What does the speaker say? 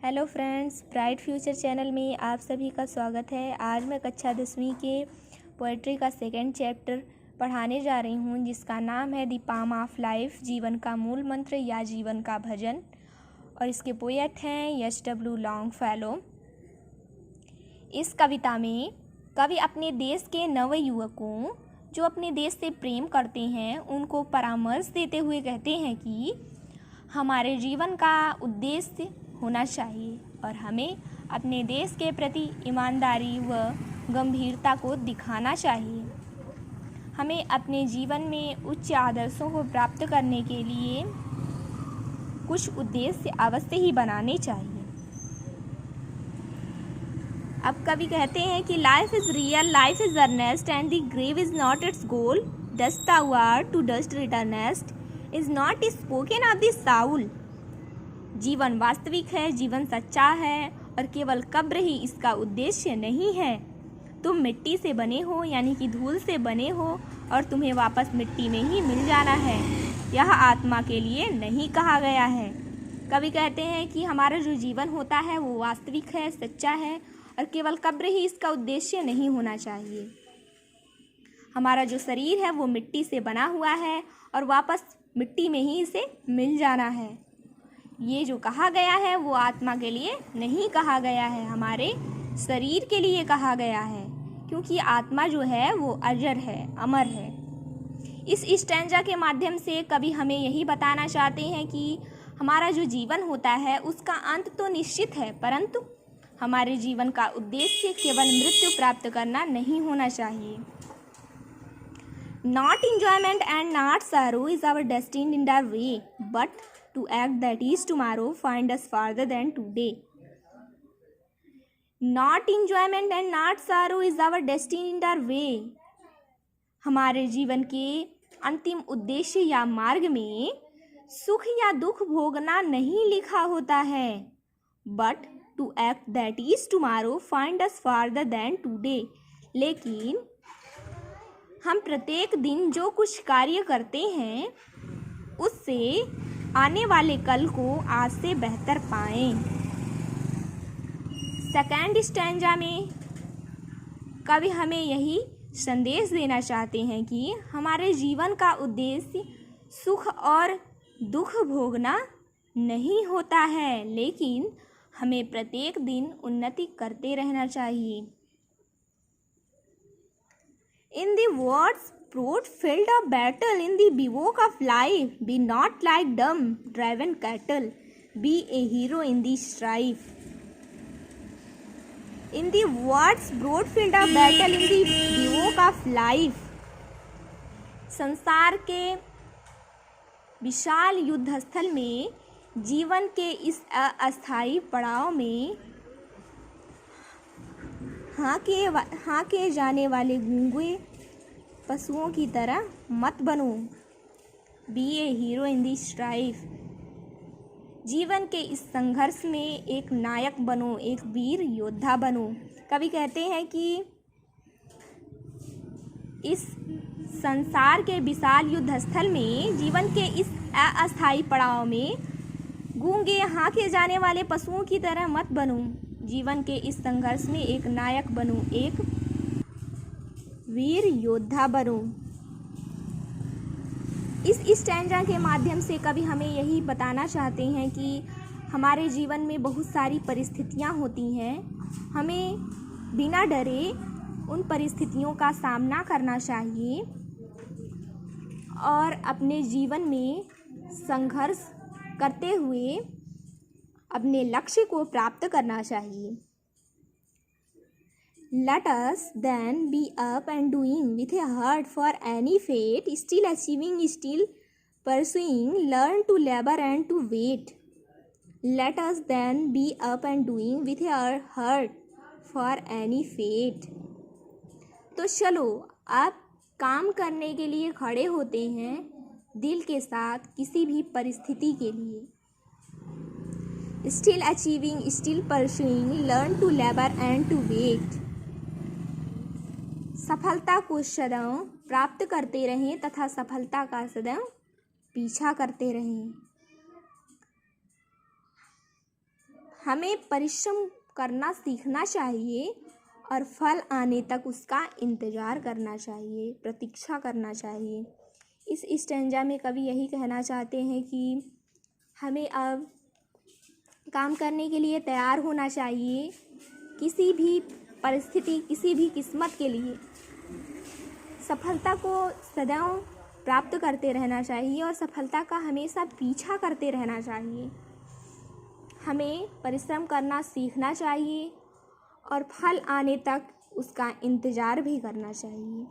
Hello friends, bright future channel में आप सभी का स्वागत है। आज मैं कक्षा 10वीं के पोएट्री का सेकंड चैप्टर पढ़ाने जा रही हूँ, जिसका नाम है द पाम ऑफ लाइफ, जीवन का मूल मंत्र या जीवन का भजन। और इसके पोएट हैं एच.डब्ल्यू. लॉन्गफेलो। इस कविता में कवि अपने देश के नव युवकों जो अपने देश से प्रेम करते हैं उनको परामर्श देते हुए कहते हैं कि हमारे जीवन का उद्देश्य होना चाहिए और हमें अपने देश के प्रति ईमानदारी व गंभीरता को दिखाना चाहिए। हमें अपने जीवन में उच्च आदर्शों को प्राप्त करने के लिए कुछ उद्देश्य अवश्य ही बनाने चाहिए। अब कवि कहते हैं कि life is real, life is earnest and the grave is not its goal, dust thou art to dust returnest is not spoken of the soul. जीवन वास्तविक है, जीवन सच्चा है और केवल कब्र ही इसका उद्देश्य नहीं है। तुम मिट्टी से बने हो, यानी कि धूल से बने हो, और तुम्हें वापस मिट्टी में ही मिल जाना है। यह आत्मा के लिए नहीं कहा गया है। कवि कहते हैं कि हमारा जो जीवन होता है वो वास्तविक है, सच्चा है और केवल कब्र ही इसका उद्देश्य नहीं होना चाहिए। हमारा जो शरीर है वो मिट्टी से बना हुआ है और वापस मिट्टी में ही इसे मिल जाना है। ये जो कहा गया है वो आत्मा के लिए नहीं कहा गया है, हमारे शरीर के लिए कहा गया है, क्योंकि आत्मा जो है वो अजर है, अमर है। इस स्टैंजा के माध्यम से कवि हमें यही बताना चाहते हैं कि हमारा जो जीवन होता है उसका अंत तो निश्चित है, परंतु हमारे जीवन का उद्देश्य केवल मृत्यु प्राप्त करना नहीं होना चाहिए। Not enjoyment and not sorrow is our destined in our way, but to act that is tomorrow find us farther than today. Not enjoyment and not sorrow is our destined in our way. हमारे जीवन के अंतिम उद्देश्य या मार्ग में सुख या दुख भोगना नहीं लिखा होता है, but to act that is tomorrow find us farther than today. लेकिन हम प्रत्येक दिन जो कुछ कार्य करते हैं उससे आने वाले कल को आज से बेहतर पाएं। सेकंड स्टैंजा में कवि हमें यही संदेश देना चाहते हैं कि हमारे जीवन का उद्देश्य सुख और दुख भोगना नहीं होता है, लेकिन हमें प्रत्येक दिन उन्नति करते रहना चाहिए। In the words brought field of battle, in the bivouac of life, be not like dumb driven cattle, be a hero in the strife. In the words brought field of battle, in the bivouac of life, संसार के विशाल युद्ध स्थल में, जीवन के इस अस्थायी पड़ाव में हाँके जाने वाले गूंगे पशुओं की तरह मत बनो। Be a hero in the strife, जीवन के इस संघर्ष में एक नायक बनो, एक वीर योद्धा बनो। कवि कहते हैं कि इस संसार के विशाल युद्ध स्थल में, जीवन के इस अस्थायी पड़ाव में गूंगे हाँके जाने वाले पशुओं की तरह मत बनो। जीवन के इस संघर्ष में एक नायक बनो, एक वीर योद्धा बनो। इस स्टैंजा के माध्यम से कवि हमें यही बताना चाहते हैं कि हमारे जीवन में बहुत सारी परिस्थितियां होती हैं, हमें बिना डरे उन परिस्थितियों का सामना करना चाहिए और अपने जीवन में संघर्ष करते हुए अपने लक्ष्य को प्राप्त करना चाहिए। Let us then be up and doing with a heart for any fate, still achieving, still pursuing, learn to labor and to wait. Let us then be up and doing with a heart for any fate. तो चलो आप काम करने के लिए खड़े होते हैं दिल के साथ किसी भी परिस्थिति के लिए। Still achieving, still pursuing, learn to labor and to wait. सफलता को सदैव प्राप्त करते रहें तथा सफलता का सदैव पीछा करते रहें। हमें परिश्रम करना सीखना चाहिए और फल आने तक उसका इंतज़ार करना चाहिए, प्रतीक्षा करना चाहिए। इस स्टैंजा में कवि यही कहना चाहते हैं कि हमें अब काम करने के लिए तैयार होना चाहिए। किसी भी परिस्थिति, किसी भी किस्मत के लिए सफलता को सदैव प्राप्त करते रहना चाहिए और सफलता का हमेशा पीछा करते रहना चाहिए। हमें परिश्रम करना सीखना चाहिए और फल आने तक उसका इंतज़ार भी करना चाहिए।